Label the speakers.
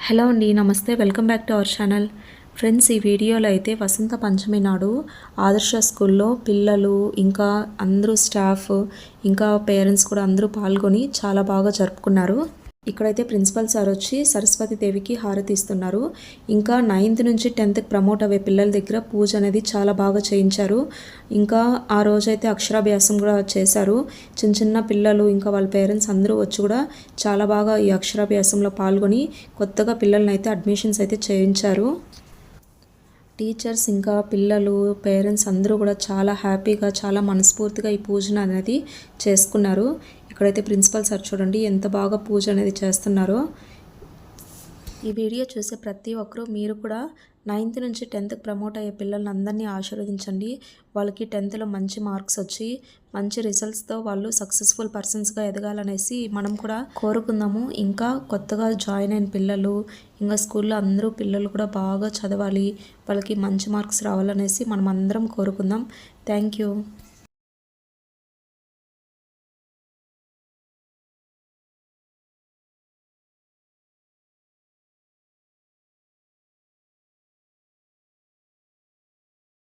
Speaker 1: Hello అండి, నమస్తే. Welcome back to our channel. Friends, ఈ వీడియోలో అయితే వసంత పంచమి నాడు ఆదర్శ స్కూల్లో పిల్లలు ఇంకా అందరూ స్టాఫ్ ఇంకా పేరెంట్స్ కూడా అందరూ పాల్గొని చాలా బాగా జరుపుకున్నారు. ఇక్కడైతే ప్రిన్సిపల్ సార్ వచ్చి సరస్వతి దేవికి హారతి ఇస్తున్నారు. ఇంకా 9th నుంచి 10th ప్రమోట్ అయ్యే పిల్లల దగ్గర పూజ అనేది చాలా బాగా చేయించారు. ఇంకా ఆ రోజైతే అక్షరాభ్యాసం కూడా చేశారు. చిన్న చిన్న పిల్లలు ఇంకా వాళ్ళ పేరెంట్స్ అందరూ వచ్చి కూడా చాలా బాగా ఈ అక్షరాభ్యాసంలో పాల్గొని కొత్తగా పిల్లల్ని అయితే అడ్మిషన్స్ అయితే చేయించారు. టీచర్స్ ఇంకా పిల్లలు పేరెంట్స్ అందరూ కూడా చాలా హ్యాపీగా చాలా మనస్ఫూర్తిగా ఈ పూజను అనేది చేసుకున్నారు. ఇక్కడైతే ప్రిన్సిపల్ సార్ చూడండి ఎంత బాగా పూజ అనేది చేస్తున్నారో. ఈ వీడియో చూసే ప్రతి ఒక్కరూ మీరు కూడా 9th నుంచి 10th ప్రమోట్ అయ్యే పిల్లల్ని అందరినీ ఆశీర్వదించండి. వాళ్ళకి 10thలో మంచి మార్క్స్ వచ్చి మంచి రిజల్ట్స్తో వాళ్ళు సక్సెస్ఫుల్ పర్సన్స్గా ఎదగాలనేసి మనం కూడా కోరుకుందాము. ఇంకా కొత్తగా జాయిన్ అయిన పిల్లలు ఇంకా స్కూల్లో అందరూ పిల్లలు కూడా బాగా చదవాలి, వాళ్ళకి మంచి మార్క్స్ రావాలనేసి మనం అందరం కోరుకుందాం. Thank you.